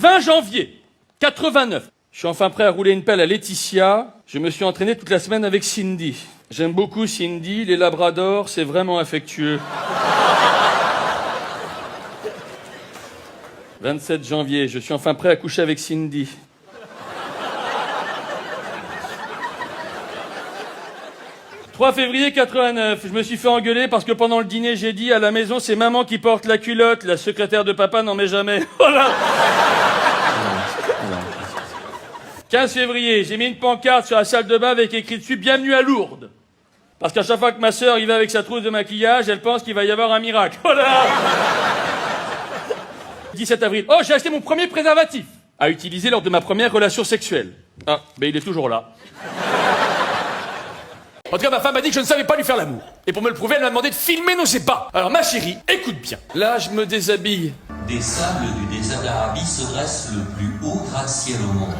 20 janvier 89. Je suis enfin prêt à rouler une pelle à Laetitia. Je me suis entraîné toute la semaine avec Cindy. J'aime beaucoup Cindy, les labradors, c'est vraiment affectueux. 27 janvier, je suis enfin prêt à coucher avec Cindy. 3 février 89, je me suis fait engueuler parce que pendant le dîner, j'ai dit à la maison, c'est maman qui porte la culotte, la secrétaire de papa n'en met jamais. Oh là 15 février, j'ai mis une pancarte sur la salle de bain avec écrit dessus « Bienvenue à Lourdes ». Parce qu'à chaque fois que ma sœur y va avec sa trousse de maquillage, elle pense qu'il va y avoir un miracle. Oh là 17 avril, oh j'ai acheté mon premier préservatif à utiliser lors de ma première relation sexuelle. Ah, ben il est toujours là. En tout cas, ma femme m'a dit que je ne savais pas lui faire l'amour. Et pour me le prouver, elle m'a demandé de filmer nos ébats. Alors ma chérie, écoute bien. Là, je me déshabille. Des sables du désert d'Arabie se dresse le plus haut gratte-ciel au monde.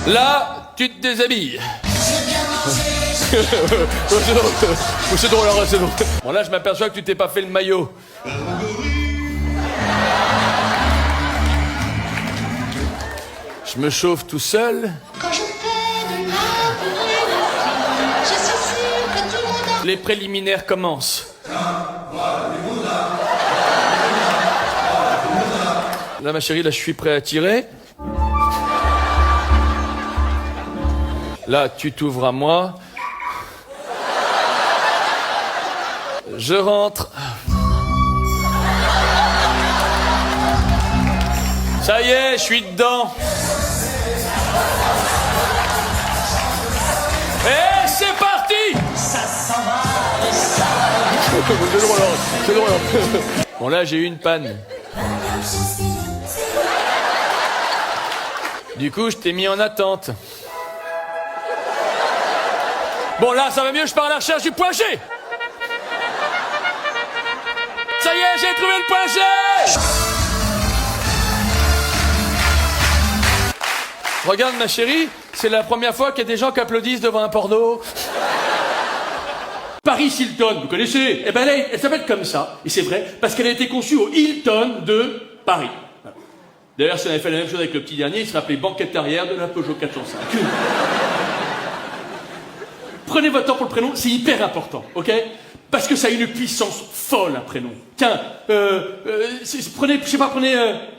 Là, tu te déshabilles. C'est drôle, c'est drôle. Bon, là, je m'aperçois que tu t'es pas fait le maillot. Je me chauffe tout seul. Quand je fais de l'amour, je suis sûre que tout le monde Les préliminaires commencent. Là, ma chérie, là, je suis prêt à tirer. Là, tu t'ouvres à moi. Je rentre. Ça y est, je suis dedans. Et c'est parti. Ça s'en va, C'est drôle. Bon, là, j'ai eu une panne. Du coup, je t'ai mis en attente. Bon, là, ça va mieux, je pars à la recherche du point G. Ça y est, j'ai trouvé le point G. Regarde, ma chérie, c'est la première fois qu'il y a des gens qui applaudissent devant un porno. Paris Hilton, vous connaissez? Eh ben, elle s'appelle comme ça. Et c'est vrai, parce qu'elle a été conçue au Hilton de Paris. D'ailleurs, si on avait fait la même chose avec le petit dernier, il serait appelé banquette arrière de la Peugeot 405. Prenez votre temps pour le prénom, c'est hyper important, ok? Parce que ça a une puissance folle, un prénom. Tiens, prenez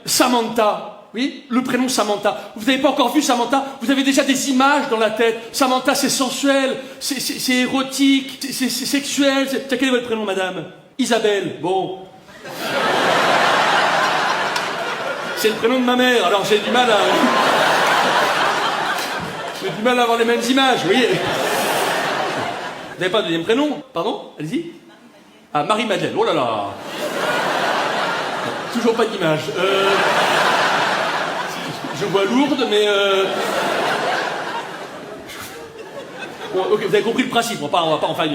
Samantha. Oui, le prénom Samantha. Vous n'avez pas encore vu Samantha? Vous avez déjà des images dans la tête. Samantha, c'est sensuel, c'est érotique, c'est sexuel. Quel est votre prénom, madame? Isabelle. Bon. C'est le prénom de ma mère, alors j'ai du mal à avoir les mêmes images, vous voyez. Vous n'avez pas de deuxième prénom? Pardon? Allez-y. Ah, Marie-Madeleine. Oh là là. Toujours pas d'image. Je vois Lourdes, mais Bon, ok, vous avez compris le principe, on va pas en faire...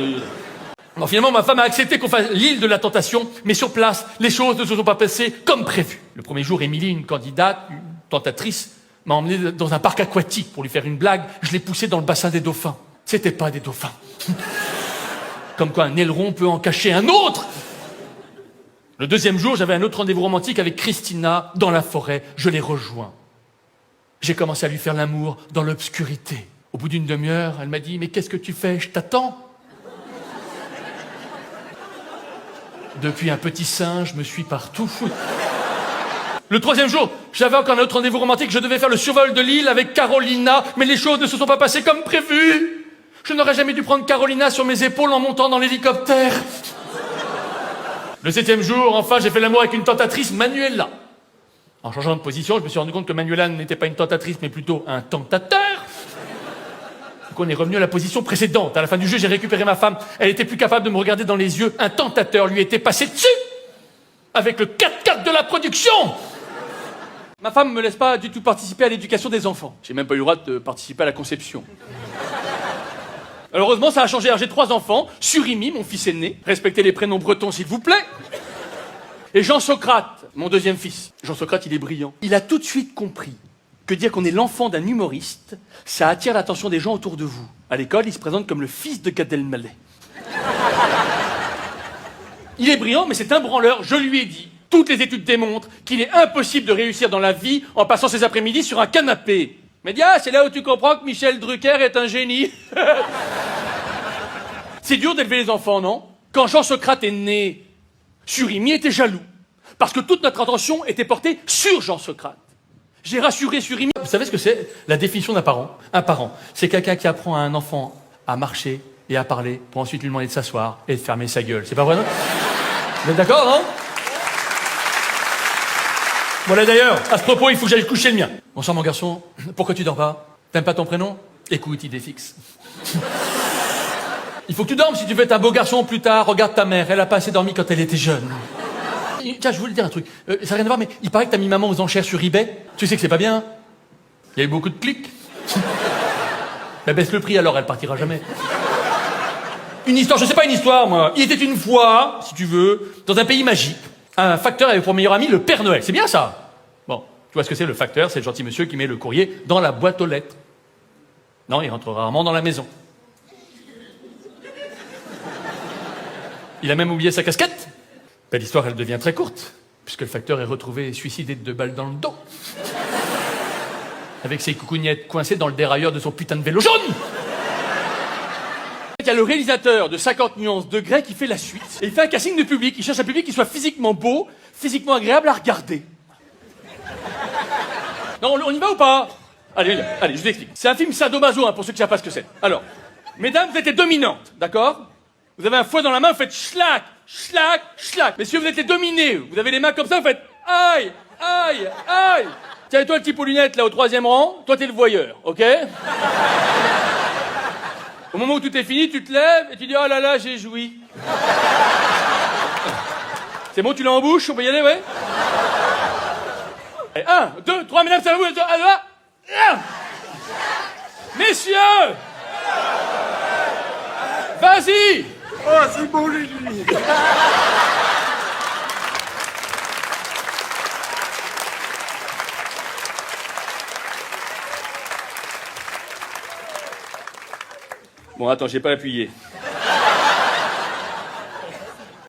Bon, finalement, ma femme a accepté qu'on fasse l'île de la tentation, mais sur place, les choses ne se sont pas passées comme prévu. Le premier jour, Émilie, une candidate, une tentatrice, m'a emmené dans un parc aquatique pour lui faire une blague. Je l'ai poussée dans le bassin des dauphins. C'était pas des dauphins. Comme quoi un aileron peut en cacher un autre. Le deuxième jour, j'avais un autre rendez-vous romantique avec Christina dans la forêt. Je l'ai rejoint. J'ai commencé à lui faire l'amour dans l'obscurité. Au bout d'une demi-heure, elle m'a dit « Mais qu'est-ce que tu fais? Je t'attends !» Depuis un petit singe, je me suis partout. Le troisième jour, j'avais encore un autre rendez-vous romantique. Je devais faire le survol de l'île avec Carolina, mais les choses ne se sont pas passées comme prévu. Je n'aurais jamais dû prendre Carolina sur mes épaules en montant dans l'hélicoptère. Le septième jour, enfin, j'ai fait l'amour avec une tentatrice, Manuela. En changeant de position, je me suis rendu compte que Manuela n'était pas une tentatrice, mais plutôt un tentateur. Donc on est revenu à la position précédente. À la fin du jeu, j'ai récupéré ma femme. Elle était plus capable de me regarder dans les yeux. Un tentateur lui était passé dessus avec le 4x4 de la production. Ma femme ne me laisse pas du tout participer à l'éducation des enfants. J'ai même pas eu le droit de participer à la conception. Alors heureusement, ça a changé. Alors, j'ai 3 enfants. Surimi, mon fils aîné. Respectez les prénoms bretons, s'il vous plaît. Et Jean-Socrate, mon deuxième fils. Jean-Socrate, il est brillant. Il a tout de suite compris que dire qu'on est l'enfant d'un humoriste, ça attire l'attention des gens autour de vous. À l'école, il se présente comme le fils de Gad Elmaleh. Il est brillant, mais c'est un branleur. Je lui ai dit, Toutes les études démontrent qu'il est impossible de réussir dans la vie en passant ses après-midi sur un canapé. Média, c'est là où tu comprends que Michel Drucker est un génie. C'est dur d'élever les enfants, non? Quand Jean-Socrate est né, Surimi était jaloux. Parce que toute notre attention était portée sur Jean-Socrate. J'ai rassuré Surimi. Vous savez ce que c'est la définition d'un parent? Un parent, c'est quelqu'un qui apprend à un enfant à marcher et à parler pour ensuite lui demander de s'asseoir et de fermer sa gueule. C'est pas vrai, non? Vous êtes d'accord, non? Voilà d'ailleurs, à ce propos, il faut que j'aille coucher le mien. Bonsoir mon garçon, pourquoi tu dors pas? T'aimes pas ton prénom? Écoute, idée fixe. Il faut que tu dormes si tu veux être un beau garçon plus tard. Regarde ta mère, elle a pas assez dormi quand elle était jeune. Tiens, je voulais te dire un truc. Ça n'a rien à voir, mais il paraît que t'as mis maman aux enchères sur eBay. Tu sais que c'est pas bien. Il y a eu beaucoup de clics. Ben baisse le prix alors, elle partira jamais. Une histoire, je sais pas une histoire, moi. Il était une fois, si tu veux, dans un pays magique. Un facteur avait pour meilleur ami le Père Noël. C'est bien ça? Bon, tu vois ce que c'est le facteur? C'est le gentil monsieur qui met le courrier dans la boîte aux lettres. Non, il rentre rarement dans la maison. Il a même oublié sa casquette. Ben, l'histoire, elle devient très courte, puisque le facteur est retrouvé suicidé de 2 balles dans le dos. Avec ses coucougnettes coincées dans le dérailleur de son putain de vélo jaune. Il y a le réalisateur de 50 nuances degrés qui fait la suite. Et il fait un casting de public. Il cherche un public qui soit physiquement beau, physiquement agréable à regarder. Non, on y va ou pas? Allez, je vous explique. C'est un film sadomaso, pour ceux qui ne savent pas ce que c'est. Alors, mesdames, vous êtes les dominantes, d'accord? Vous avez un fouet dans la main, vous faites schlac, schlac, schlac. Messieurs, vous êtes les dominés. Vous avez les mains comme ça, vous faites aïe, aïe, aïe. Tiens, et toi, le type aux lunettes, là, au 3e rang, toi, t'es le voyeur, ok? Au moment où tout est fini, tu te lèves et tu dis « Oh là là, j'ai joui. » C'est bon, tu l'as en bouche, on peut y aller, ouais? Allez, 1, 2, 3, mesdames, ça va vous? Messieurs! Vas-y! Oh, c'est bon, Lily. Bon, attends, j'ai pas appuyé.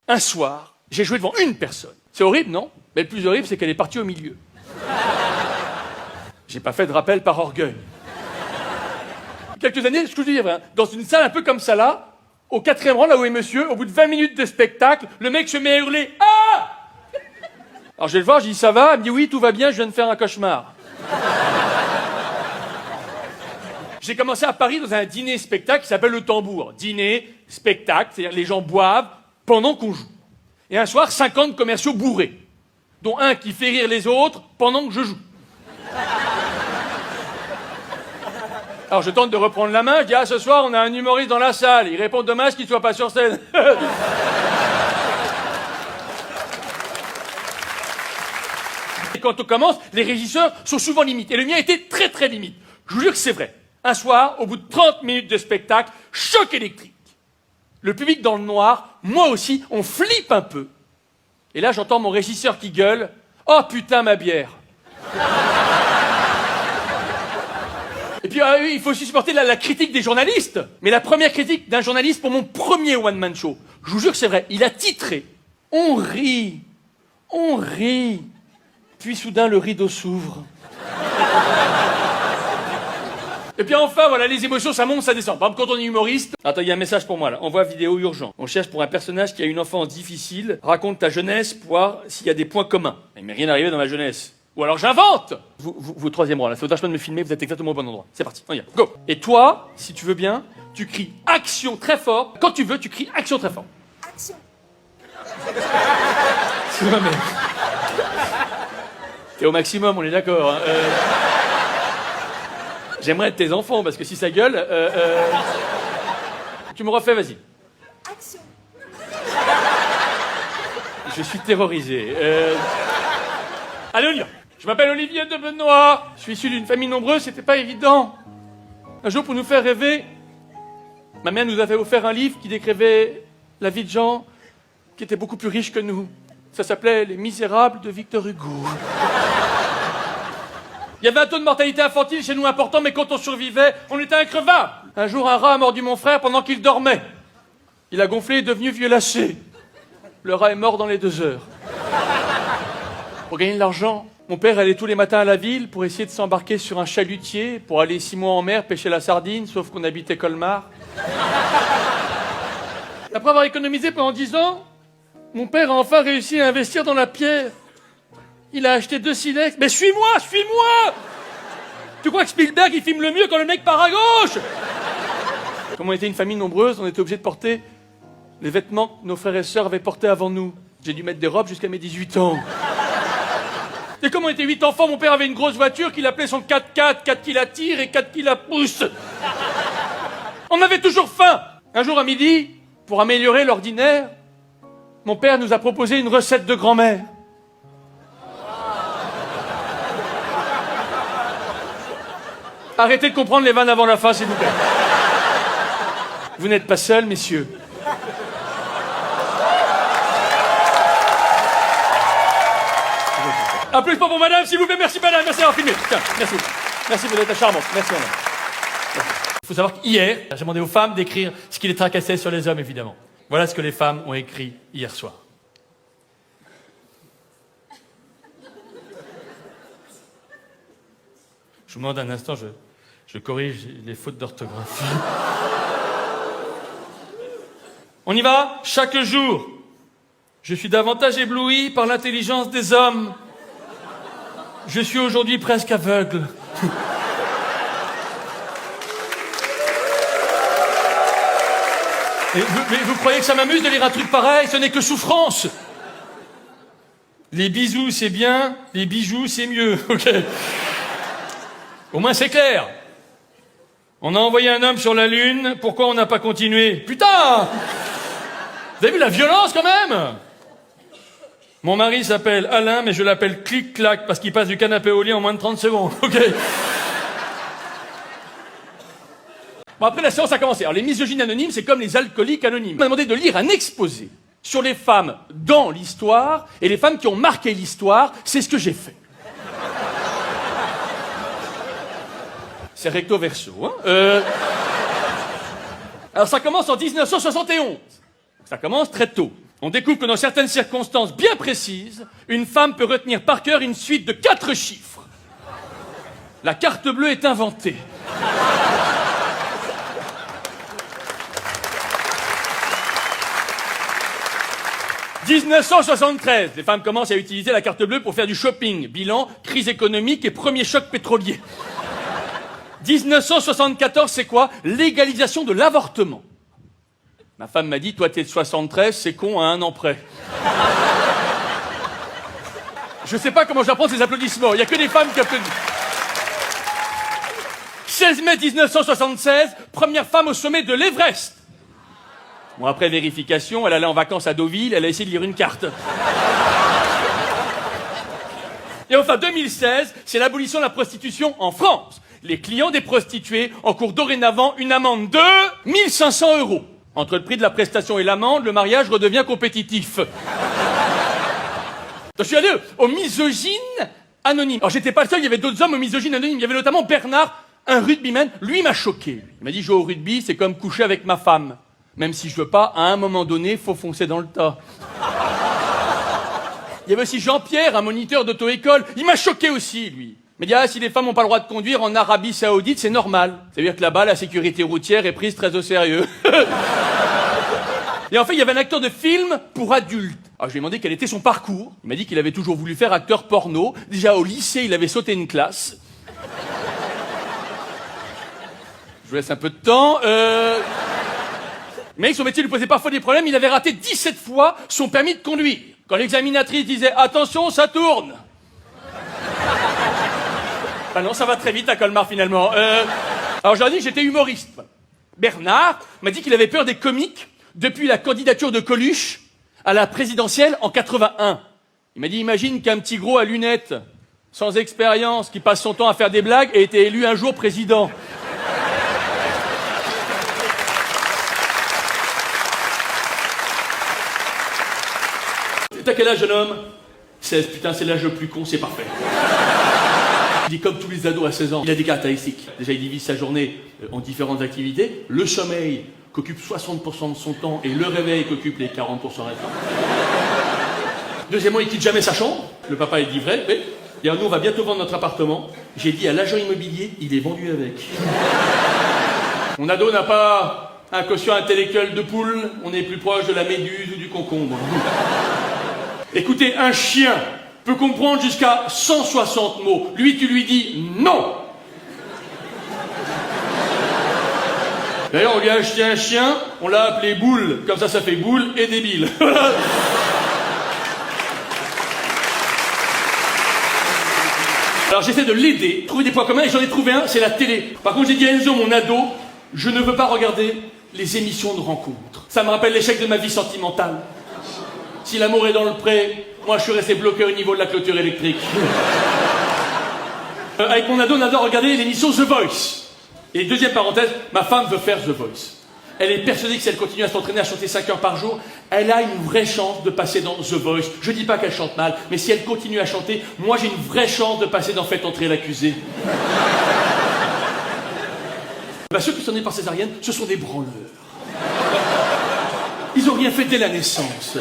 Un soir, j'ai joué devant une personne. C'est horrible, non? Mais le plus horrible, c'est qu'elle est partie au milieu. J'ai pas fait de rappel par orgueil. Quelques années, ce que je dis est vrai, dans une salle un peu comme ça là, au 4e rang, là où est monsieur, au bout de 20 minutes de spectacle, le mec se met à hurler « Ah !» Alors je vais le voir, je dis « Ça va ?» Il me dit « Oui, tout va bien, je viens de faire un cauchemar. » J'ai commencé à Paris dans un dîner-spectacle qui s'appelle le Tambour. Dîner, spectacle, c'est-à-dire les gens boivent pendant qu'on joue. Et un soir, 50 commerciaux bourrés, dont un qui fait rire les autres pendant que je joue. Alors je tente de reprendre la main, je dis « Ah, ce soir, on a un humoriste dans la salle. » Il répond « Dommage qu'il soit pas sur scène. » Et quand on commence, les régisseurs sont souvent limites. Et le mien était très très limite. Je vous jure que c'est vrai. Un soir, au bout de 30 minutes de spectacle, choc électrique. Le public dans le noir, moi aussi, on flippe un peu. Et là, j'entends mon régisseur qui gueule « Oh putain, ma bière !» Et puis, il faut aussi supporter la critique des journalistes. Mais la première critique d'un journaliste pour mon premier one-man show, je vous jure que c'est vrai, il a titré « On rit, on rit ». Puis soudain, le rideau s'ouvre. Et puis enfin, voilà, les émotions, ça monte, ça descend. Par exemple, quand on est humoriste... Attends, il y a un message pour moi, là. Envoie vidéo urgent. On cherche pour un personnage qui a une enfance difficile. Raconte ta jeunesse pour voir s'il y a des points communs. Il m'est rien arrivé dans ma jeunesse. Ou alors j'invente. Vous 3e rang, là, c'est vachement de me filmer, vous êtes exactement au bon endroit. C'est parti, on y va, go. Et toi, si tu veux bien, tu cries action très fort. Quand tu veux, tu cries action très fort. Action. C'est ma mère. T'es au maximum, on est d'accord. Hein. J'aimerais être tes enfants, parce que si ça gueule... Tu me refais, vas-y. Action. Je suis terrorisé. Allez, on y va. Je m'appelle Olivier de Benoît. Je suis issu d'une famille nombreuse, c'était pas évident. Un jour, pour nous faire rêver, ma mère nous avait offert un livre qui décrivait la vie de gens qui étaient beaucoup plus riches que nous. Ça s'appelait « Les Misérables » de Victor Hugo. Il y avait un taux de mortalité infantile chez nous important, mais quand on survivait, on était increvable. Un jour, un rat a mordu mon frère pendant qu'il dormait. Il a gonflé et est devenu violacé. Le rat est mort dans les 2 heures. Pour gagner de l'argent, mon père allait tous les matins à la ville pour essayer de s'embarquer sur un chalutier pour aller 6 mois en mer pêcher la sardine, sauf qu'on habitait Colmar. Après avoir économisé pendant 10 ans, mon père a enfin réussi à investir dans la pierre. Il a acheté 2 silex. Mais suis-moi, suis-moi! Tu crois que Spielberg, il filme le mieux quand le mec part à gauche? Comme on était une famille nombreuse, on était obligés de porter les vêtements que nos frères et sœurs avaient portés avant nous. J'ai dû mettre des robes jusqu'à mes 18 ans. Et comme on était 8 enfants, mon père avait une grosse voiture qu'il appelait son 4x4, 4 qui la tire et 4 qui la pousse. On avait toujours faim. Un jour à midi, pour améliorer l'ordinaire, mon père nous a proposé une recette de grand-mère. Arrêtez de comprendre les vannes avant la fin, s'il vous plaît. Vous n'êtes pas seuls, messieurs. Applaudissements pour madame, s'il vous plaît. Merci madame, merci d'avoir filmé. Tiens, merci. Merci, vous êtes charmante. Merci madame. Il faut savoir qu'hier, j'ai demandé aux femmes d'écrire ce qui les tracassait sur les hommes, évidemment. Voilà ce que les femmes ont écrit hier soir. Je vous demande un instant, je corrige les fautes d'orthographe. On y va? Chaque jour, je suis davantage ébloui par l'intelligence des hommes. Je suis aujourd'hui presque aveugle. Mais vous croyez que ça m'amuse de lire un truc pareil? Ce n'est que souffrance. Les bisous, c'est bien. Les bijoux, c'est mieux. Ok. Au moins, c'est clair. On a envoyé un homme sur la Lune. Pourquoi on n'a pas continué? Putain! Vous avez vu la violence, quand même? Mon mari s'appelle Alain, mais je l'appelle Clic-Clac parce qu'il passe du canapé au lit en moins de 30 secondes. Ok. Bon, après, la séance a commencé. Alors, les misogynes anonymes, c'est comme les alcooliques anonymes. On m'a demandé de lire un exposé sur les femmes dans l'histoire et les femmes qui ont marqué l'histoire. C'est ce que j'ai fait. C'est recto verso, hein. Alors, ça commence en 1971. Ça commence très tôt. On découvre que dans certaines circonstances bien précises, une femme peut retenir par cœur une suite de 4 chiffres. La carte bleue est inventée. « 1973, les femmes commencent à utiliser la carte bleue pour faire du shopping. Bilan, crise économique et premier choc pétrolier. 1974, c'est quoi? Légalisation de l'avortement. Ma femme m'a dit, toi t'es de 73, c'est con à 1 an près. Je sais pas comment j'apprends ces applaudissements, il y a que des femmes qui applaudissent. 16 mai 1976, première femme au sommet de l'Everest. Bon, après vérification, elle allait en vacances à Deauville, elle a essayé de lire une carte. Et enfin, 2016, c'est l'abolition de la prostitution en France. Les clients des prostituées encourent dorénavant une amende de 1 500 €. Entre le prix de la prestation et l'amende, le mariage redevient compétitif. Je suis allé aux misogynes anonymes. Alors j'étais pas le seul, il y avait d'autres hommes aux misogynes anonymes. Il y avait notamment Bernard, un rugbyman. Lui m'a choqué. Il m'a dit, jouer au rugby, c'est comme coucher avec ma femme. Même si je veux pas, à un moment donné, faut foncer dans le tas. Il y avait aussi Jean-Pierre, un moniteur d'auto-école. Il m'a choqué aussi, lui. Il m'a dit, ah, si les femmes n'ont pas le droit de conduire en Arabie Saoudite, c'est normal. C'est-à-dire que là-bas, la sécurité routière est prise très au sérieux. Et en fait, il y avait un acteur de film pour adultes. Alors, je lui ai demandé quel était son parcours. Il m'a dit qu'il avait toujours voulu faire acteur porno. Déjà, au lycée, il avait sauté une classe. Je vous laisse un peu de temps. Mais son métier lui posait parfois des problèmes. Il avait raté 17 fois son permis de conduire. Quand l'examinatrice disait « Attention, ça tourne !» Ah non, ça va très vite à Colmar, finalement. Alors, j'ai dit que j'étais humoriste. Bernard m'a dit qu'il avait peur des comiques depuis la candidature de Coluche à la présidentielle en 81. Il m'a dit, imagine qu'un petit gros à lunettes, sans expérience, qui passe son temps à faire des blagues, ait été élu un jour président. T'as quel âge, jeune homme? 16, putain, c'est l'âge le plus con, c'est parfait. Il dit comme tous les ados à 16 ans, il a des caractéristiques. Déjà, il divise sa journée en différentes activités. Le sommeil, qu'occupe 60% de son temps, et le réveil, qu'occupe les 40% restants. Deuxièmement, il quitte jamais sa chambre. Le papa il dit vrai, oui. Et alors nous on va bientôt vendre notre appartement. J'ai dit à l'agent immobilier, il est vendu avec. Mon ado n'a pas un quotient intellectuel de poule, on est plus proche de la méduse ou du concombre. Écoutez, un chien peut comprendre jusqu'à 160 mots. Lui, tu lui dis non. D'ailleurs, on lui a acheté un chien, on l'a appelé Boule, comme ça fait boule et débile. Alors j'essaie de l'aider, trouver des points communs, et j'en ai trouvé un, c'est la télé. Par contre, j'ai dit à Enzo, mon ado, je ne veux pas regarder les émissions de rencontres. Ça me rappelle l'échec de ma vie sentimentale. Si l'amour est dans le pré, moi je suis resté bloqué au niveau de la clôture électrique. Avec mon ado, on adore regarder l'émission The Voice. Et deuxième parenthèse, ma femme veut faire The Voice. Elle est persuadée que si elle continue à s'entraîner à chanter 5 heures par jour, elle a une vraie chance de passer dans The Voice. Je dis pas qu'elle chante mal, mais si elle continue à chanter, moi j'ai une vraie chance de passer dans Faites entrer l'accusé. Ceux qui sont nés par césarienne, ce sont des branleurs. Ils ont rien fait dès la naissance.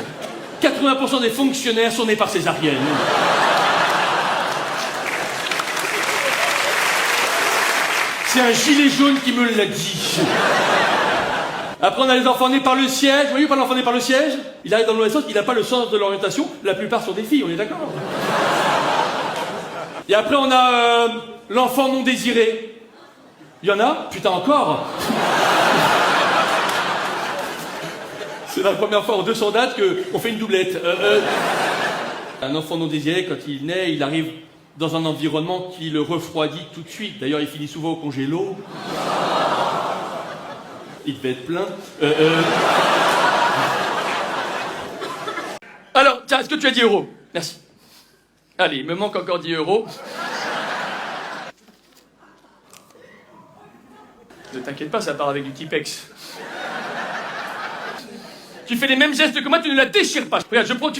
80% des fonctionnaires sont nés par césarienne. C'est un gilet jaune qui me l'a dit. Après, on a les enfants nés par le siège. Vous voyez pas l'enfant né par le siège? Il arrive dans l'adolescence, il n'a pas le sens de l'orientation. La plupart sont des filles, on est d'accord? Et après, on a l'enfant non désiré. Il y en a? Putain, encore. C'est la première fois en 200 dates qu'on fait une doublette. Un enfant non désiré, quand il naît, il arrive dans un environnement qui le refroidit tout de suite. D'ailleurs, il finit souvent au congélo. Il devait être plein. Alors, tiens, est-ce que tu as 10 euros? Merci. Allez, il me manque encore 10 euros. Ne t'inquiète pas, ça part avec du Tipex. Tu fais les mêmes gestes que moi, tu ne la déchires pas. Regarde, je prends,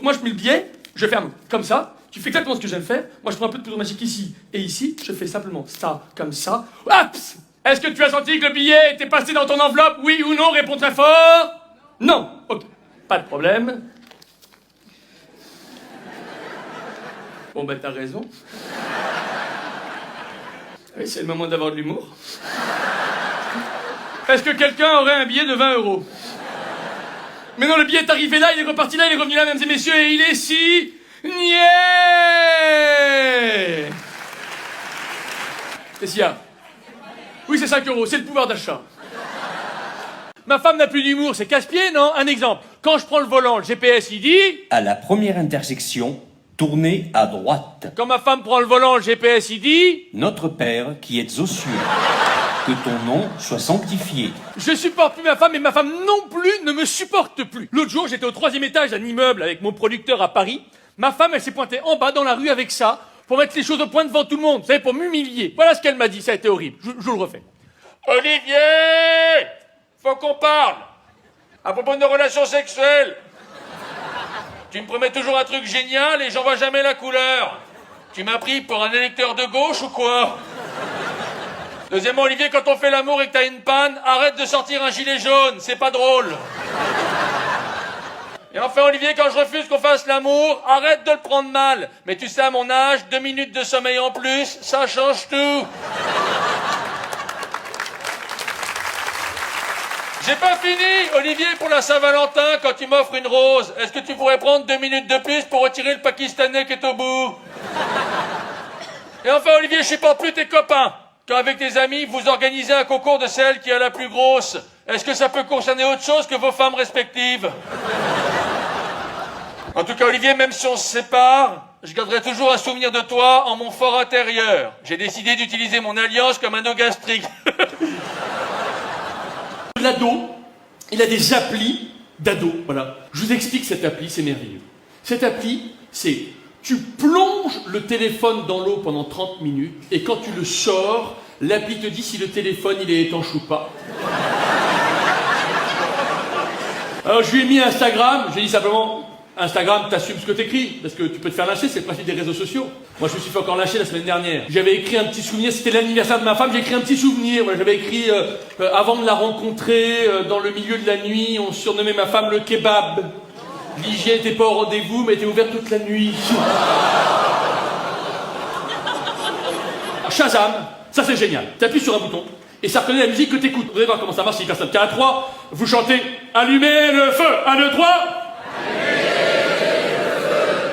moi je mets le billet, je ferme comme ça. Tu fais exactement ce que j'aime faire. Moi, je prends un peu de poudre magique ici et ici. Je fais simplement ça, comme ça. Oups! Est-ce que tu as senti que le billet était passé dans ton enveloppe? Oui ou non? Réponds très fort. Non. Ok. Pas de problème. Bon, ben, t'as raison. Oui, c'est le moment d'avoir de l'humour. Est-ce que quelqu'un aurait un billet de 20 euros? Mais non, le billet est arrivé là, il est reparti là, il est revenu là, mesdames et messieurs, et il est si... Niais! Qu'est-ce qu'il y a? Oui, c'est 5 euros, c'est le pouvoir d'achat. Ma femme n'a plus d'humour, c'est casse-pied, non? Un exemple. Quand je prends le volant, le GPS, il dit... À la première intersection, tournez à droite. Quand ma femme prend le volant, le GPS, il dit... Notre Père qui êtes aux cieux, que ton nom soit sanctifié. Je supporte plus ma femme et ma femme non plus ne me supporte plus. L'autre jour, j'étais au 3e étage d'un immeuble avec mon producteur à Paris. Ma femme, elle s'est pointée en bas dans la rue avec ça pour mettre les choses au point devant tout le monde. Vous savez, pour m'humilier. Voilà ce qu'elle m'a dit, ça a été horrible. Je le refais. Olivier! Faut qu'on parle. À propos de nos relations sexuelles. Tu me promets toujours un truc génial et j'en vois jamais la couleur. Tu m'as pris pour un électeur de gauche ou quoi? Deuxièmement, Olivier, quand on fait l'amour et que t'as une panne, arrête de sortir un gilet jaune, c'est pas drôle. Et enfin, Olivier, quand je refuse qu'on fasse l'amour, arrête de le prendre mal. Mais tu sais, à mon âge, 2 minutes de sommeil en plus, ça change tout. J'ai pas fini, Olivier, pour la Saint-Valentin, quand tu m'offres une rose, est-ce que tu pourrais prendre 2 minutes de plus pour retirer le Pakistanais qui est au bout? Et enfin, Olivier, je supporte plus tes copains. Quand avec tes amis, vous organisez un concours de celle qui a la plus grosse, est-ce que ça peut concerner autre chose que vos femmes respectives? En tout cas, Olivier, même si on se sépare, je garderai toujours un souvenir de toi en mon fort intérieur. J'ai décidé d'utiliser mon alliance comme anneau gastrique. L'ado, il a des applis d'ado, voilà. Je vous explique cette appli, c'est merveilleux. Cette appli, c'est... Tu plonges le téléphone dans l'eau pendant 30 minutes et quand tu le sors, l'appli te dit si le téléphone il est étanche ou pas. Alors je lui ai mis Instagram, j'ai dit simplement Instagram, t'assumes ce que t'écris parce que tu peux te faire lâcher, c'est le principe des réseaux sociaux. Moi je me suis fait encore lâcher la semaine dernière. J'avais écrit un petit souvenir, c'était l'anniversaire de ma femme, j'ai écrit un petit souvenir. Voilà, j'avais écrit avant de la rencontrer, dans le milieu de la nuit, on surnommait ma femme le kebab. L'hygiène n'était pas au rendez-vous, mais était ouverte toute la nuit. Shazam, ça c'est génial. T'appuies sur un bouton et ça reconnaît la musique que t'écoutes. Vous allez voir comment ça marche si personne. Tiens, à 3, vous chantez « Allumez le feu !» 1, 2, 3.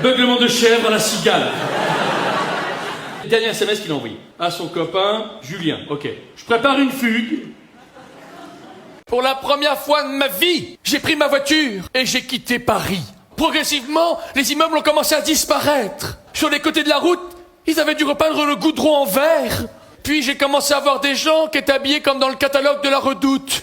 Beuglement de chèvre à la cigale. Dernier SMS qu'il a envoyé à son copain Julien. Ok. Je prépare une fugue. Pour la première fois de ma vie, j'ai pris ma voiture et j'ai quitté Paris. Progressivement, les immeubles ont commencé à disparaître. Sur les côtés de la route, ils avaient dû repeindre le goudron en vert. Puis j'ai commencé à voir des gens qui étaient habillés comme dans le catalogue de la Redoute.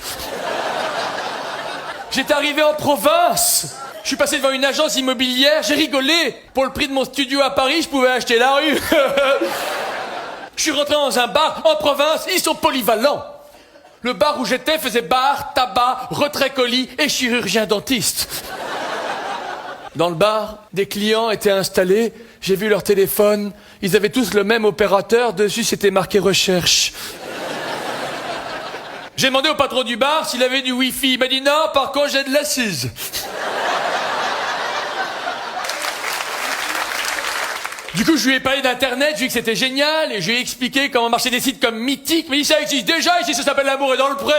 J'étais arrivé en province. Je suis passé devant une agence immobilière, j'ai rigolé. Pour le prix de mon studio à Paris, je pouvais acheter la rue. Je suis rentré dans un bar en province, ils sont polyvalents. Le bar où j'étais faisait bar, tabac, retrait colis et chirurgien dentiste. Dans le bar, des clients étaient installés, j'ai vu leur téléphone, ils avaient tous le même opérateur, dessus c'était marqué recherche. J'ai demandé au patron du bar s'il avait du wifi, il m'a dit non, par contre j'ai de l'assise. Du coup, je lui ai parlé d'internet, je lui ai dit que c'était génial, et je lui ai expliqué comment marchaient des sites comme Mythique, mais il dit ça existe déjà, ici ça s'appelle L'amour est dans le pré.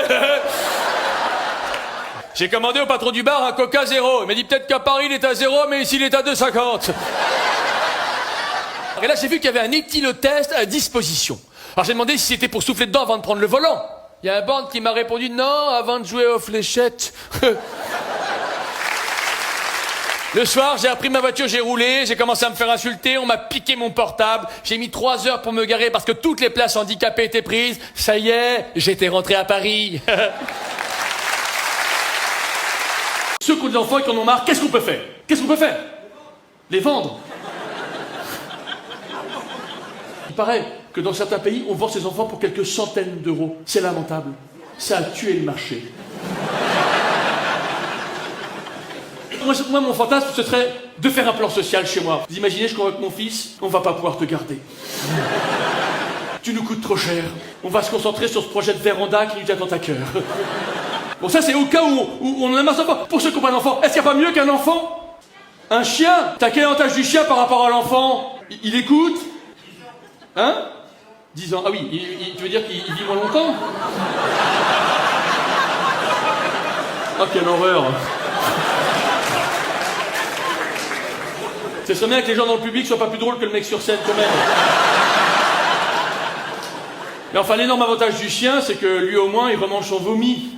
J'ai commandé au patron du bar un Coca 0. Il m'a dit peut-être qu'à Paris il est à 0, mais ici il est à 2,50. Et là j'ai vu qu'il y avait un éthylotest à disposition. Alors j'ai demandé si c'était pour souffler dedans avant de prendre le volant. Il y a un bande qui m'a répondu non, avant de jouer aux fléchettes. Le soir, j'ai appris ma voiture, j'ai roulé, j'ai commencé à me faire insulter, on m'a piqué mon portable, j'ai mis 3 heures pour me garer parce que toutes les places handicapées étaient prises. Ça y est, j'étais rentré à Paris. Ceux qui ont des enfants et qui en ont marre, qu'est-ce qu'on peut faire? Qu'est-ce qu'on peut faire? Les vendre. Il paraît que dans certains pays, on vend ses enfants pour quelques centaines d'euros. C'est lamentable. Ça a tué le marché. Moi, mon fantasme, ce serait de faire un plan social chez moi. Vous imaginez, je convoque mon fils, on va pas pouvoir te garder. Tu nous coûtes trop cher. On va se concentrer sur ce projet de véranda qui nous tient dans ta cœur. Bon, ça, c'est au cas où on a marre d'enfants. Pour ceux qui n'ont pas d'enfant, est-ce qu'il n'y a pas mieux qu'un enfant? Un chien? T'as quel avantage du chien par rapport à l'enfant? Il écoute? Hein? 10 ans. Ah oui, tu veux dire qu'il vit moins longtemps? Oh, quelle horreur! Ce serait bien que les gens dans le public soient pas plus drôles que le mec sur scène, quand même. Mais enfin, l'énorme avantage du chien, c'est que lui, au moins, il remange son vomi.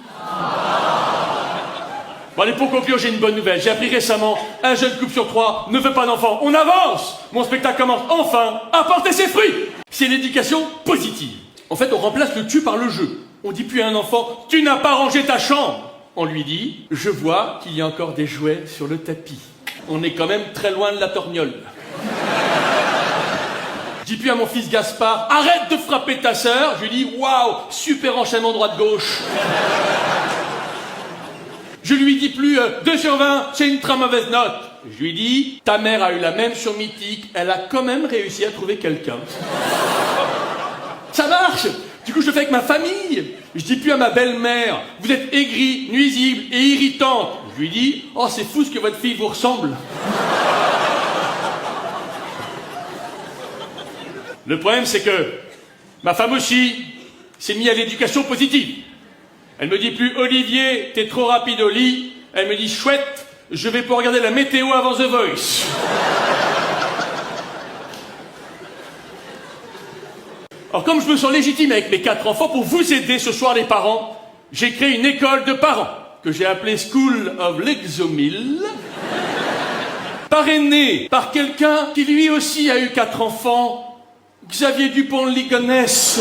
Bon, allez, pour conclure, j'ai une bonne nouvelle. J'ai appris récemment, un jeune couple sur 3 ne veut pas d'enfant. On avance! Mon spectacle commence enfin à porter ses fruits! C'est l'éducation positive. En fait, on remplace le tu par le je. On dit plus à un enfant, tu n'as pas rangé ta chambre. On lui dit, je vois qu'il y a encore des jouets sur le tapis. On est quand même très loin de la torgnole. Je dis plus à mon fils Gaspard, arrête de frapper ta sœur. Je lui dis, waouh, super enchaînement droite-gauche. Je lui dis plus 2 sur 20, c'est une très mauvaise note. Je lui dis, ta mère a eu la même sur Mythique, elle a quand même réussi à trouver quelqu'un. Ça marche. Du coup, je le fais avec ma famille. Je dis plus à ma belle-mère, vous êtes aigrie, nuisible et irritante. Je lui dis, oh, c'est fou ce que votre fille vous ressemble. Le problème, c'est que ma femme aussi s'est mise à l'éducation positive. Elle me dit plus, Olivier, t'es trop rapide au lit. Elle me dit, chouette, je vais pouvoir regarder la météo avant The Voice. Alors, comme je me sens légitime avec mes 4 enfants, pour vous aider ce soir les parents, j'ai créé une école de parents, que j'ai appelée School of l'Exomil, parrainée par quelqu'un qui lui aussi a eu 4 enfants, Xavier Dupont de Ligonnès.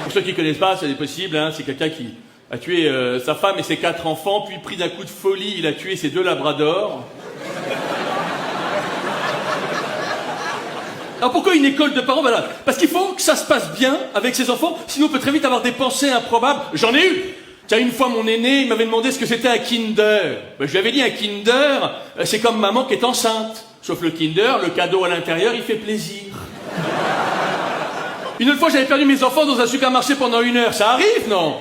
Pour ceux qui ne connaissent pas, c'est possible, hein, c'est quelqu'un qui a tué sa femme et ses 4 enfants, puis pris d'un coup de folie, il a tué ses 2 labradors. Alors pourquoi une école de parents? Voilà. Parce qu'il faut que ça se passe bien avec ses enfants, sinon on peut très vite avoir des pensées improbables. J'en ai eu. Tiens, une fois mon aîné, il m'avait demandé ce que c'était un Kinder. Ben, je lui avais dit un Kinder, c'est comme maman qui est enceinte. Sauf le Kinder, le cadeau à l'intérieur, il fait plaisir. Une autre fois, j'avais perdu mes enfants dans un supermarché pendant 1 heure. Ça arrive, non?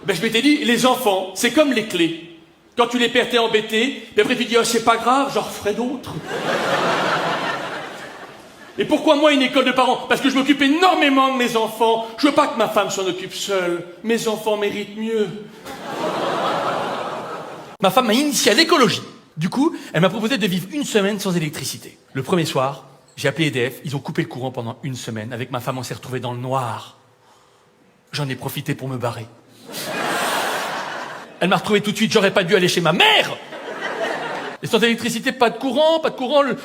Ben, je m'étais dit, les enfants, c'est comme les clés. Quand tu les perds, t'es embêté. Et après, tu dis, oh, c'est pas grave, j'en referai d'autres. Et pourquoi moi une école de parents? Parce que je m'occupe énormément de mes enfants. Je veux pas que ma femme s'en occupe seule. Mes enfants méritent mieux. Ma femme m'a initié à l'écologie. Du coup, elle m'a proposé de vivre une semaine sans électricité. Le premier soir, j'ai appelé EDF. Ils ont coupé le courant pendant une semaine. Avec ma femme, on s'est retrouvés dans le noir. J'en ai profité pour me barrer. Elle m'a retrouvé tout de suite. J'aurais pas dû aller chez ma mère. Et sans électricité, pas de courant.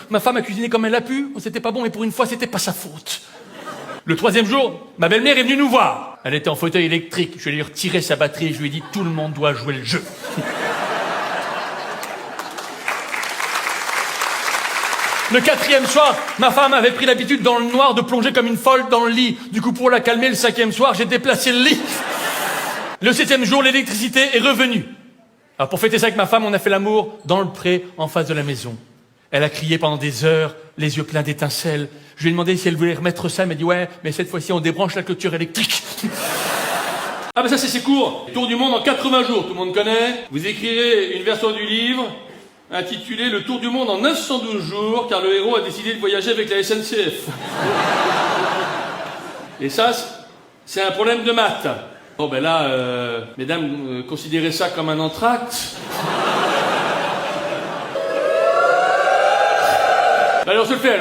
Ma femme a cuisiné comme elle a pu. C'était pas bon, mais pour une fois, c'était pas sa faute. Le troisième jour, ma belle-mère est venue nous voir. Elle était en fauteuil électrique. Je lui ai retiré sa batterie et je lui ai dit, tout le monde doit jouer le jeu. Le quatrième soir, ma femme avait pris l'habitude dans le noir de plonger comme une folle dans le lit. Du coup, pour la calmer, le cinquième soir, j'ai déplacé le lit. Le septième jour, l'électricité est revenue. Alors pour fêter ça avec ma femme, on a fait l'amour dans le pré, en face de la maison. Elle a crié pendant des heures, les yeux pleins d'étincelles. Je lui ai demandé si elle voulait remettre ça, elle m'a dit ouais, mais cette fois-ci on débranche la clôture électrique. Ah ben ça c'est court. Tour du monde en 80 jours, tout le monde connaît. Vous écrirez une version du livre intitulée Le Tour du monde en 912 jours, car le héros a décidé de voyager avec la SNCF. Et ça, c'est un problème de maths. Bon ben là, mesdames, considérez ça comme un entracte. Alors on se le fait.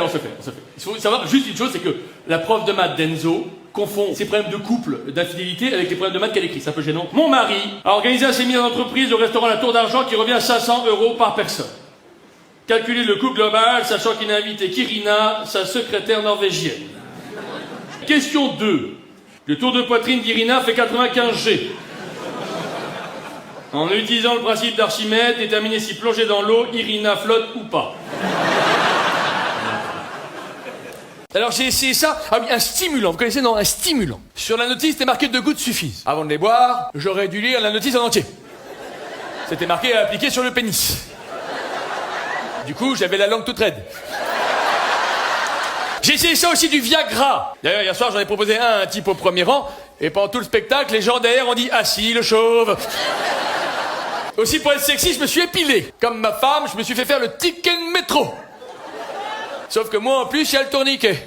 Il faut savoir juste une chose, c'est que la prof de maths d'Enzo confond ses problèmes de couple, d'infidélité, avec les problèmes de maths qu'elle écrit. C'est un peu gênant. Mon mari a organisé un séminaire d'entreprise au restaurant La Tour d'Argent qui revient à 500 € par personne. Calculez le coût global, sachant qu'il a invité Kirina, sa secrétaire norvégienne. Question 2. Le tour de poitrine d'Irina fait 95 G. En utilisant le principe d'Archimède, déterminez si plongée dans l'eau, Irina flotte ou pas. Alors j'ai essayé ça. Ah oui, un stimulant. Vous connaissez, non? Un stimulant. Sur la notice, c'était marqué 2 gouttes suffisent. Avant de les boire, j'aurais dû lire la notice en entier. C'était marqué à appliquer sur le pénis. Du coup, j'avais la langue toute raide. J'ai essayé ça aussi du Viagra. D'ailleurs, hier soir, j'en ai proposé un type au premier rang. Et pendant tout le spectacle, les gens derrière ont dit « Ah si, le chauve !» Aussi, pour être sexy, je me suis épilé. Comme ma femme, je me suis fait faire le ticket de métro. Sauf que moi, en plus, il y a le tourniquet.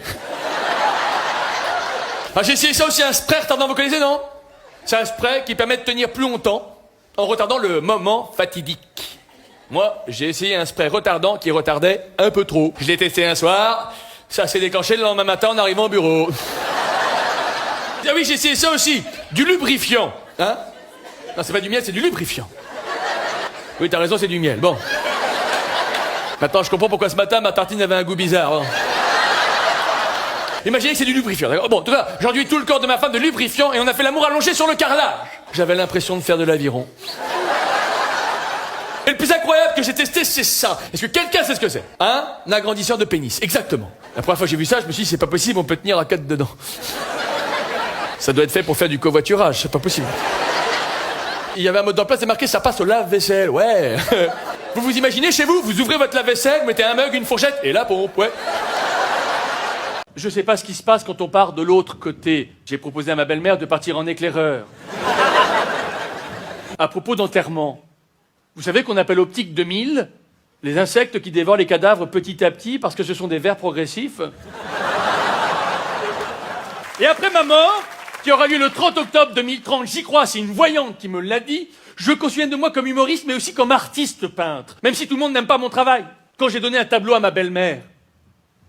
Ah, j'ai essayé ça aussi, un spray retardant, vous connaissez, non? C'est un spray qui permet de tenir plus longtemps en retardant le moment fatidique. Moi, j'ai essayé un spray retardant qui retardait un peu trop. Je l'ai testé un soir, ça s'est déclenché le lendemain matin en arrivant au bureau. Ah oui, j'ai essayé ça aussi, du lubrifiant. Hein? Non, c'est pas du miel, c'est du lubrifiant. Oui, t'as raison, c'est du miel. Bon. Maintenant, je comprends pourquoi ce matin, ma tartine avait un goût bizarre. Hein. Imaginez que c'est du lubrifiant, d'accord? Bon, en tout cas, j'ai enduit tout le corps de ma femme de lubrifiant et on a fait l'amour allongé sur le carrelage. J'avais l'impression de faire de l'aviron. Et le plus incroyable que j'ai testé, c'est ça. Est-ce que quelqu'un sait ce que c'est? Un agrandisseur de pénis, exactement. La première fois que j'ai vu ça, je me suis dit, c'est pas possible, on peut tenir à 4 dedans. Ça doit être fait pour faire du covoiturage, c'est pas possible. Il y avait un mode d'emploi, c'est marqué, ça passe au lave-vaisselle, ouais. Vous vous imaginez chez vous, vous ouvrez votre lave-vaisselle, vous mettez un mug, une fourchette, et la pompe, ouais. Je sais pas ce qui se passe quand on part de l'autre côté. J'ai proposé à ma belle-mère de partir en éclaireur. À propos d'enterrement, vous savez qu'on appelle optique 2000 les insectes qui dévorent les cadavres petit à petit parce que ce sont des vers progressifs. Et après ma mort, qui aura lieu le 30 octobre 2030, j'y crois, c'est une voyante qui me l'a dit, je veux qu'on se souvienne de moi comme humoriste, mais aussi comme artiste peintre. Même si tout le monde n'aime pas mon travail. Quand j'ai donné un tableau à ma belle-mère,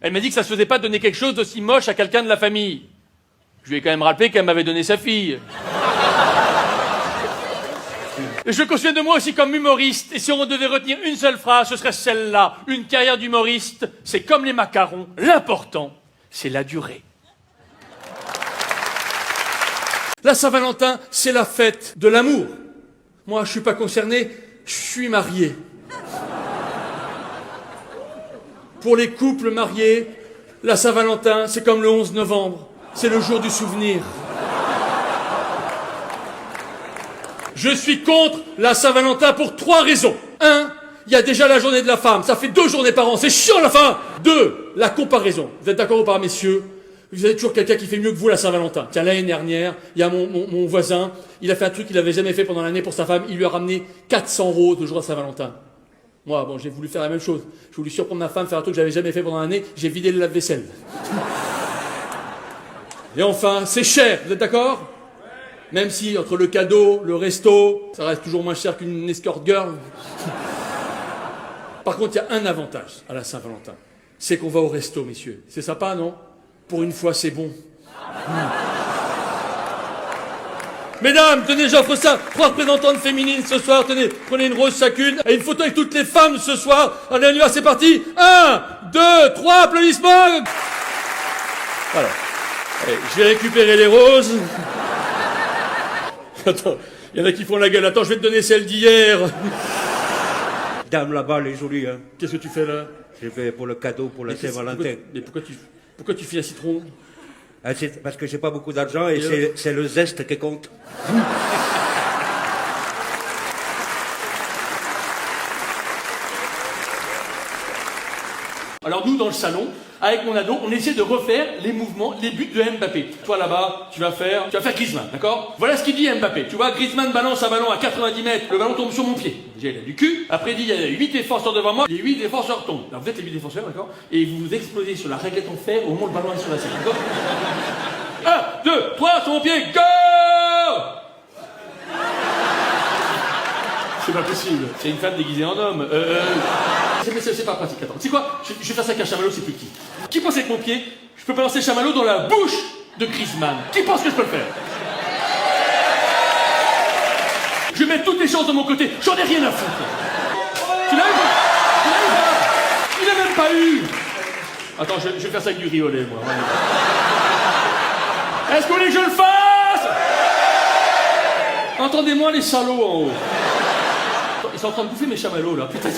elle m'a dit que ça se faisait pas de donner quelque chose d'aussi moche à quelqu'un de la famille. Je lui ai quand même rappelé qu'elle m'avait donné sa fille. Et je veux qu'on se souvienne de moi aussi comme humoriste. Et si on devait retenir une seule phrase, ce serait celle-là. Une carrière d'humoriste, c'est comme les macarons. L'important, c'est la durée. La Saint-Valentin, c'est la fête de l'amour. Moi, je suis pas concerné, je suis marié. Pour les couples mariés, la Saint-Valentin, c'est comme le 11 novembre. C'est le jour du souvenir. Je suis contre la Saint-Valentin pour 3 raisons. 1, il y a déjà la journée de la femme. Ça fait 2 journées par an. C'est chiant la fin. 2, la comparaison. Vous êtes d'accord ou pas, messieurs? Vous avez toujours quelqu'un qui fait mieux que vous la Saint-Valentin. Tiens, l'année dernière, il y a mon voisin, il a fait un truc qu'il n'avait jamais fait pendant l'année pour sa femme, il lui a ramené 400 roses le jour de Saint-Valentin. Moi, bon, j'ai voulu faire la même chose. J'ai voulu surprendre ma femme, faire un truc que j'avais jamais fait pendant l'année, j'ai vidé le lave-vaisselle. Et enfin, c'est cher, vous êtes d'accord? Même si, entre le cadeau, le resto, ça reste toujours moins cher qu'une escort girl. Par contre, il y a un avantage à la Saint-Valentin. C'est qu'on va au resto, messieurs. C'est sympa, non? Pour une fois, c'est bon. Mesdames, tenez, j'offre ça. 3 représentantes féminines ce soir. Tenez, prenez une rose chacune. Et une photo avec toutes les femmes ce soir. Allez, on y va, c'est parti. 1, 2, 3, applaudissements. Voilà. Allez, je vais récupérer les roses. Attends, il y en a qui font la gueule. Attends, je vais te donner celle d'hier. Dame là-bas, elle est jolie, hein. Qu'est-ce que tu fais là? J'ai fait pour le cadeau, pour la Saint-Valentin. Mais pourquoi tu files un citron? Ah, c'est parce que j'ai pas beaucoup d'argent et c'est le zeste qui compte. Alors nous, dans le salon, avec mon ado, on essaie de refaire les mouvements, les buts de Mbappé. Toi là-bas, tu vas faire Griezmann, d'accord? Voilà ce qu'il dit Mbappé. Tu vois, Griezmann balance un ballon à 90 mètres, le ballon tombe sur mon pied. Déjà, il a du cul. Après, il dit, il y a 8 défenseurs devant moi, les 8 défenseurs tombent. Alors vous êtes les 8 défenseurs, d'accord? Et vous vous explosez sur la réglette en fer au moment où le ballon est sur la scène, d'accord? 1, 2, 3, sur mon pied, go! C'est pas possible. C'est une femme déguisée en homme. C'est pas pratique. Attends, tu sais quoi? Je vais faire ça avec un chamallow, c'est plus petit. Qui pense avec mon pied, je peux balancer le chamallow dans la bouche de Griezmann? Qui pense que je peux le faire? Je vais mettre toutes les chances de mon côté. J'en ai rien à foutre. Tu l'as eu? Il a même pas eu. Attends, je vais faire ça avec du riz au lait, moi. Est-ce que vous voulez que je le fasse? Entendez-moi les salauds en haut. Ils sont en train de bouffer mes chamallows là. Putain,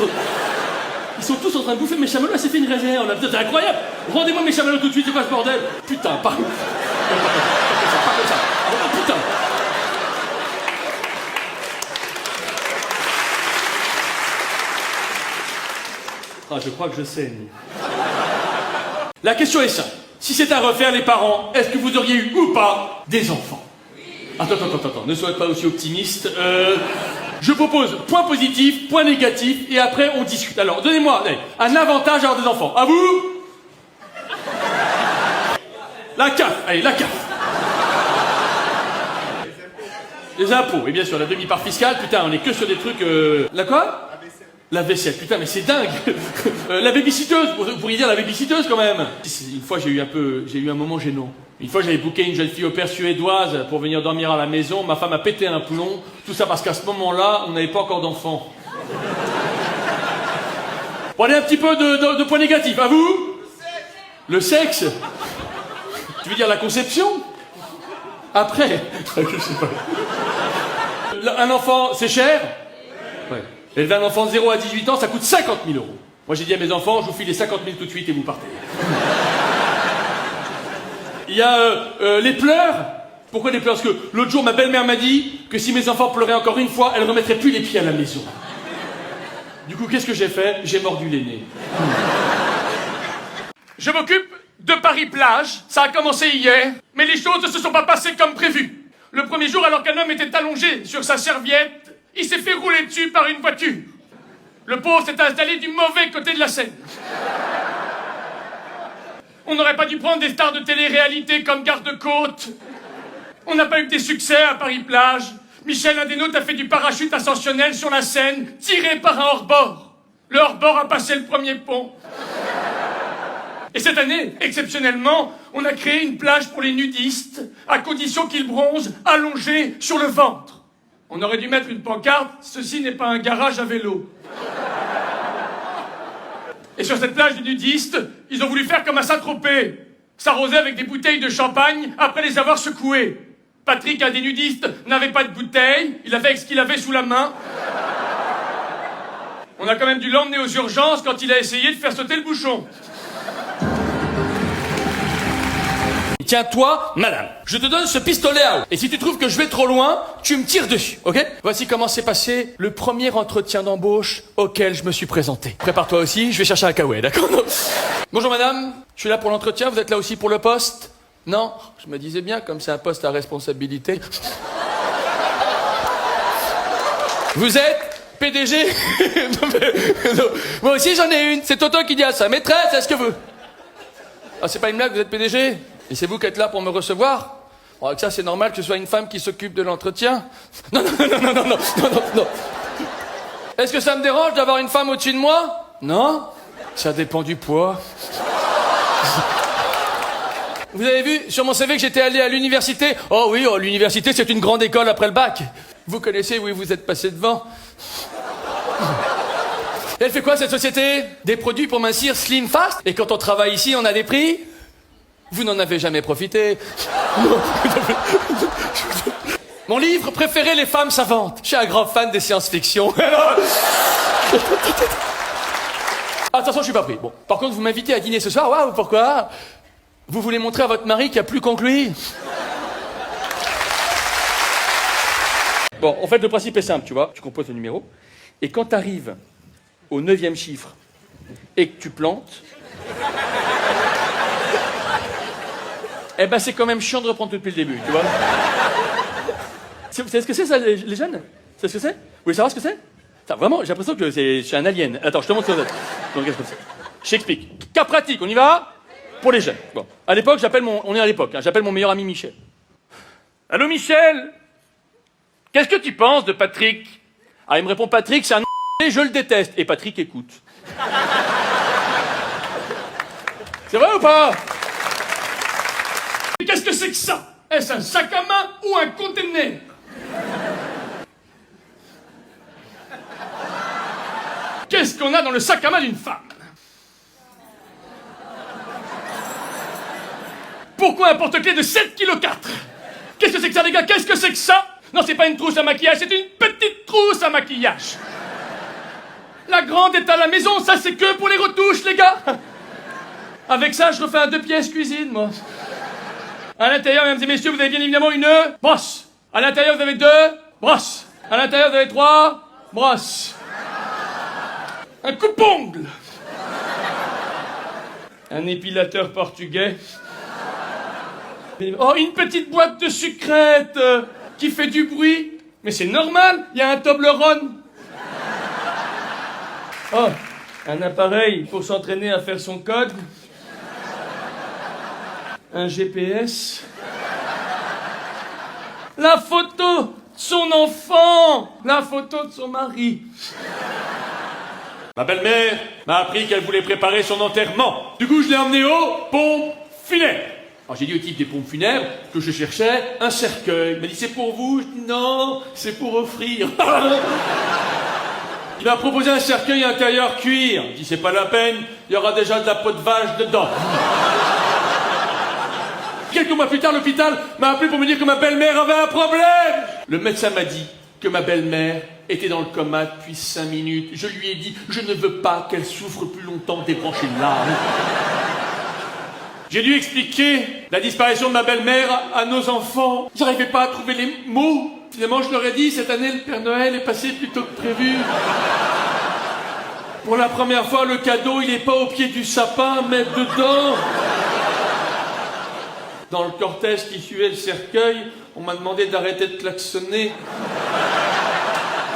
ils sont tous en train de bouffer mes chamallows. Elle s'est fait une réserve. C'est incroyable. Rendez-moi mes chamallows tout de suite. C'est quoi ce bordel? Putain, pas comme ça. Oh, putain. Ah, je crois que je saigne. La question est simple. Si c'est à refaire, les parents, est-ce que vous auriez eu ou pas des enfants? Attends, ne soyez pas aussi optimiste. Je propose point positif, point négatif, et après on discute. Alors, donnez-moi un avantage à avoir des enfants. À vous? La CAF, allez, la CAF. Les impôts, et bien sûr, la demi-part fiscale, putain, on est que sur des trucs... La quoi? La vaisselle, putain, mais c'est dingue. La babysitteuse, vous pourriez dire la babysitteuse quand même. Une fois, j'ai eu un moment gênant. Une fois, j'avais booké une jeune fille au père suédoise pour venir dormir à la maison. Ma femme a pété un plomb. Tout ça parce qu'à ce moment-là, on n'avait pas encore d'enfants. Bon, allez, un petit peu de points négatifs. À vous? Le sexe. Tu veux dire la conception? Après. Je sais pas. Un enfant, c'est cher? Ouais. Élever un enfant de 0 à 18 ans, ça coûte 50 000 euros. Moi, j'ai dit à mes enfants, je vous file les 50 000 tout de suite et vous partez. Il y a les pleurs. Pourquoi les pleurs? Parce que l'autre jour, ma belle-mère m'a dit que si mes enfants pleuraient encore une fois, elle ne remettrait plus les pieds à la maison. Du coup, qu'est-ce que j'ai fait? J'ai mordu l'aîné. Je m'occupe de Paris-Plage. Ça a commencé hier, mais les choses ne se sont pas passées comme prévu. Le premier jour, alors qu'un homme était allongé sur sa serviette, il s'est fait rouler dessus par une voiture. Le pauvre s'est installé du mauvais côté de la scène. On n'aurait pas dû prendre des stars de télé-réalité comme garde-côte. On n'a pas eu que des succès à Paris-Plage. Michel, un des nôtres, a fait du parachute ascensionnel sur la Seine, tiré par un hors-bord. Le hors-bord a passé le premier pont. Et cette année, exceptionnellement, on a créé une plage pour les nudistes, à condition qu'ils bronzent allongés sur le ventre. On aurait dû mettre une pancarte, ceci n'est pas un garage à vélo. Et sur cette plage de nudistes, ils ont voulu faire comme à Saint-Tropez. S'arroser avec des bouteilles de champagne après les avoir secouées. Patrick, un des nudistes, n'avait pas de bouteille, il avait avec ce qu'il avait sous la main. On a quand même dû l'emmener aux urgences quand il a essayé de faire sauter le bouchon. Tiens, toi, madame, je te donne ce pistolet à eau. Et si tu trouves que je vais trop loin, tu me tires dessus, ok? Voici comment s'est passé le premier entretien d'embauche auquel je me suis présenté. Prépare-toi aussi, je vais chercher un caouet, d'accord? Bonjour madame, je suis là pour l'entretien, vous êtes là aussi pour le poste? Non, je me disais bien, comme c'est un poste à responsabilité. Vous êtes PDG? Non, mais, non. Moi aussi j'en ai une, c'est Toto qui dit à sa maîtresse, est-ce que vous... Ah, c'est pas une blague, vous êtes PDG? Et c'est vous qui êtes là pour me recevoir? Bon, avec ça, c'est normal que ce soit une femme qui s'occupe de l'entretien? Non. Est-ce que ça me dérange d'avoir une femme au-dessus de moi? Non. Ça dépend du poids. Vous avez vu sur mon CV que j'étais allé à l'université? Oh oui, l'université, c'est une grande école après le bac. Vous connaissez, oui, vous êtes passé devant. Elle fait quoi, cette société? Des produits pour mincir slim fast? Et quand on travaille ici, on a des prix? Vous n'en avez jamais profité. Mon livre préféré, Les femmes savantes. Je suis un grand fan des science-fiction. Attention, je suis pas pris. Bon, par contre, vous m'invitez à dîner ce soir. Waouh, pourquoi? Vous voulez montrer à votre mari qu'il n'y a plus conclu? Bon, en fait, le principe est simple, tu vois. Tu composes le numéro. Et quand tu arrives au 9e chiffre et que tu plantes, eh ben, c'est quand même chiant de reprendre tout depuis le début, tu vois. Vous savez ce que c'est, ça, les jeunes? Vous savez ce que c'est? Vous voulez savoir ce que c'est? Enfin, vraiment, j'ai l'impression que je suis un alien. Attends, je te montre ça. Donc, je t'explique. Cas pratique, on y va? Pour les jeunes. Bon. À l'époque, on est à l'époque, hein, j'appelle mon meilleur ami Michel. Allô, Michel? Qu'est-ce que tu penses de Patrick? Ah, il me répond, Patrick, c'est un et je le déteste. Et Patrick écoute. C'est vrai ou pas? Mais qu'est-ce que c'est que ça? Est-ce un sac à main ou un conteneur? Qu'est-ce qu'on a dans le sac à main d'une femme? Pourquoi un porte-clés de 7,4 kg? Qu'est-ce que c'est que ça, les gars? Qu'est-ce que c'est que ça? Non, c'est pas une trousse à maquillage, c'est une petite trousse à maquillage. La grande est à la maison, ça c'est que pour les retouches, les gars. Avec ça, je refais un 2 pièces cuisine, moi. À l'intérieur, mesdames et messieurs, vous avez bien évidemment une brosse. À l'intérieur, vous avez 2 brosses. À l'intérieur, vous avez 3 brosses. Un coupe-ongle. Un épilateur portugais. Oh, une petite boîte de sucrète qui fait du bruit. Mais c'est normal, il y a un Toblerone. Oh, un appareil pour s'entraîner à faire son code. Un GPS. La photo de son enfant. La photo de son mari. Ma belle-mère m'a appris qu'elle voulait préparer son enterrement. Du coup, je l'ai emmenée aux pompes funèbres. Alors j'ai dit au type des pompes funèbres que je cherchais un cercueil. Il m'a dit, c'est pour vous? Je dis, non, c'est pour offrir. Il m'a proposé un cercueil intérieur cuir. Je dis, c'est pas la peine, il y aura déjà de la peau de vache dedans. Quelques mois plus tard, l'hôpital m'a appelé pour me dire que ma belle-mère avait un problème. Le médecin m'a dit que ma belle-mère était dans le coma depuis 5 minutes. Je lui ai dit, je ne veux pas qu'elle souffre plus longtemps débranchée de l'âme. J'ai dû expliquer la disparition de ma belle-mère à nos enfants. J'arrivais pas à trouver les mots. Finalement, je leur ai dit, cette année, le Père Noël est passé plus tôt que prévu. Pour la première fois, le cadeau, il est pas au pied du sapin, mais dedans. Dans le cortège qui suivait le cercueil, on m'a demandé d'arrêter de klaxonner.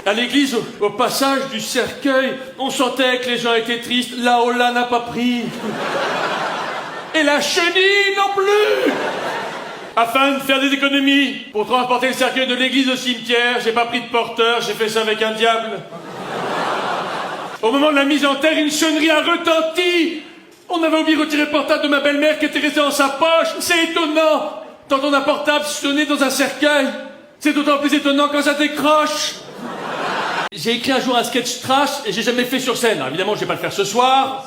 À l'église, au passage du cercueil, on sentait que les gens étaient tristes. La Ola n'a pas pris. Et la chenille non plus. Afin de faire des économies, pour transporter le cercueil de l'église au cimetière, j'ai pas pris de porteur, j'ai fait ça avec un diable. Au moment de la mise en terre, une sonnerie a retenti. On avait oublié de retirer le portable de ma belle-mère qui était resté dans sa poche. C'est étonnant. T'entends un portable sonner dans un cercueil. C'est d'autant plus étonnant quand ça décroche. J'ai écrit un jour un sketch trash et j'ai jamais fait sur scène. Alors, évidemment, je vais pas le faire ce soir.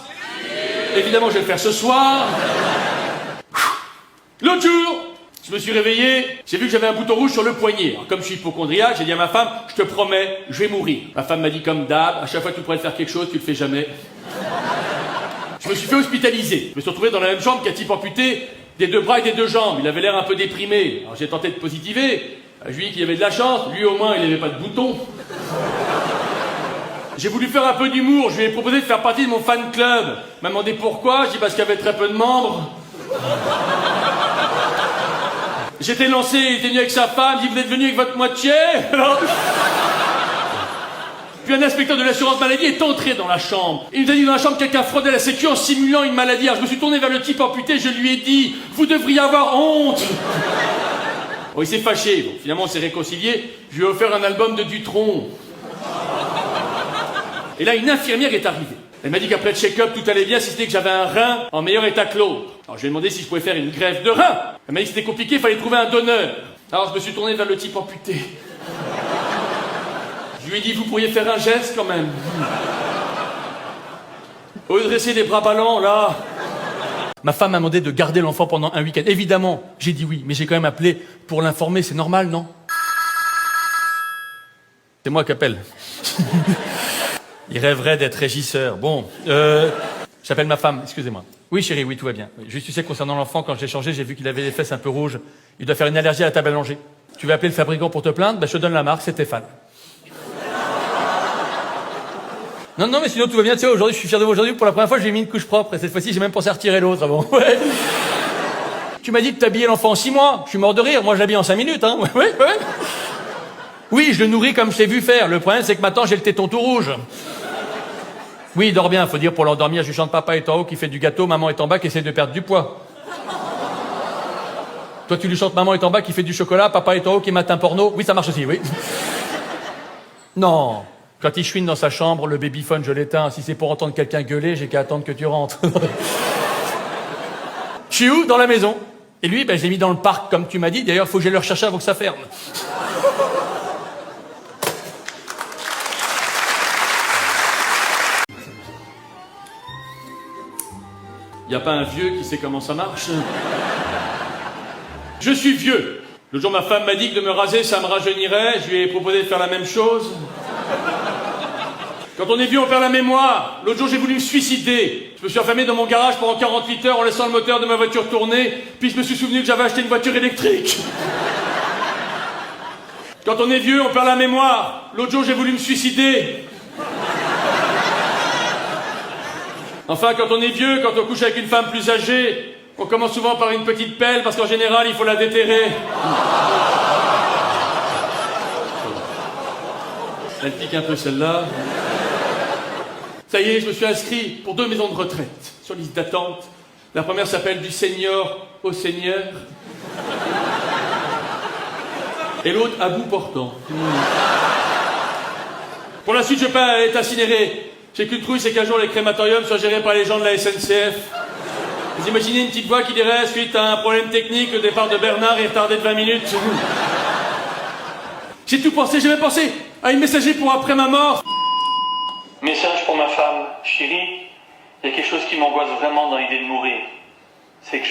Évidemment, je vais le faire ce soir. L'autre jour, je me suis réveillé, j'ai vu que j'avais un bouton rouge sur le poignet. Alors, comme je suis hypocondriaque, j'ai dit à ma femme, je te promets, je vais mourir. Ma femme m'a dit comme d'hab, à chaque fois que tu pourrais faire quelque chose, tu le fais jamais. Je me suis fait hospitaliser. Je me suis retrouvé dans la même chambre qu'un type amputé des 2 bras et des 2 jambes. Il avait l'air un peu déprimé. Alors j'ai tenté de positiver. Je lui ai dit qu'il avait de la chance. Lui, au moins, il n'avait pas de bouton. J'ai voulu faire un peu d'humour. Je lui ai proposé de faire partie de mon fan club. Il m'a demandé pourquoi. Je dis parce qu'il y avait très peu de membres. J'étais lancé, il était venu avec sa femme, il dit, vous êtes venu avec votre moitié? Alors... Puis un inspecteur de l'assurance maladie est entré dans la chambre. Il nous a dit dans la chambre quelqu'un fraudait la sécu en simulant une maladie. Alors je me suis tourné vers le type amputé, je lui ai dit, vous devriez avoir honte. Bon, il s'est fâché. Bon, finalement, on s'est réconcilié. Je lui ai offert un album de Dutronc. Et là, une infirmière est arrivée. Elle m'a dit qu'après le check-up, tout allait bien, si c'était que j'avais un rein en meilleur état que l'autre. Alors je lui ai demandé si je pouvais faire une greffe de rein. Elle m'a dit que c'était compliqué, il fallait trouver un donneur. Alors je me suis tourné vers le type amputé. Je lui ai dit, vous pourriez faire un geste quand même. Au lieu de dresser des bras ballants, là. Ma femme m'a demandé de garder l'enfant pendant un week-end. Évidemment, j'ai dit oui, mais j'ai quand même appelé pour l'informer, c'est normal, non? C'est moi qui appelle. Il rêverait d'être régisseur. Bon, j'appelle ma femme, excusez-moi. Oui chérie, oui, tout va bien. Oui, juste tu sais, concernant l'enfant, quand je l'ai changé, j'ai vu qu'il avait les fesses un peu rouges. Il doit faire une allergie à la table à langer. Tu veux appeler le fabricant pour te plaindre? Ben, je te donne la marque, c'est Stéphane. Non, mais sinon tout va bien. Tu sais, aujourd'hui, je suis fier de vous. Aujourd'hui, pour la première fois, j'ai mis une couche propre. Et cette fois-ci, j'ai même pensé à retirer l'autre avant. Ouais. Tu m'as dit de t'habiller l'enfant en 6 mois. Je suis mort de rire. Moi, je l'habille en 5 minutes, hein. Ouais. Oui, je le nourris comme je t'ai vu faire. Le problème, c'est que maintenant, j'ai le téton tout rouge. Oui, il dort bien. Faut dire, pour l'endormir, je lui chante papa est en haut qui fait du gâteau, maman est en bas qui essaie de perdre du poids. Toi, tu lui chantes maman est en bas qui fait du chocolat, papa est en haut qui mate un porno. Oui, ça marche aussi, oui. Non. Quand il chouine dans sa chambre, le babyphone, je l'éteins. Si c'est pour entendre quelqu'un gueuler, j'ai qu'à attendre que tu rentres. Je suis où? Dans la maison. Et lui, ben, je l'ai mis dans le parc, comme tu m'as dit. D'ailleurs, faut que j'aille le rechercher avant que ça ferme. Y a pas un vieux qui sait comment ça marche? Je suis vieux. Le jour, ma femme m'a dit que de me raser, ça me rajeunirait. Je lui ai proposé de faire la même chose. Quand on est vieux, on perd la mémoire. L'autre jour, j'ai voulu me suicider. Je me suis enfermé dans mon garage pendant 48 heures en laissant le moteur de ma voiture tourner. Puis je me suis souvenu que j'avais acheté une voiture électrique. Quand on est vieux, on perd la mémoire. L'autre jour, j'ai voulu me suicider. Enfin, quand on est vieux, quand on couche avec une femme plus âgée, on commence souvent par une petite pelle parce qu'en général, il faut la déterrer. Elle pique un peu celle-là. Ça y est, je me suis inscrit pour 2 maisons de retraite sur liste d'attente. La première s'appelle Du Seigneur au Seigneur. Et l'autre à bout portant. Pour la suite, je vais pas être incinéré. J'ai qu'une trouille, c'est qu'un jour les crématoriums soient gérés par les gens de la SNCF. Vous imaginez une petite voix qui dirait, suite à un problème technique, le départ de Bernard est retardé de 20 minutes. J'ai tout pensé, j'ai même pensé à une messagerie pour après ma mort. Message pour ma femme, chérie, il y a quelque chose qui m'angoisse vraiment dans l'idée de mourir. C'est que je vais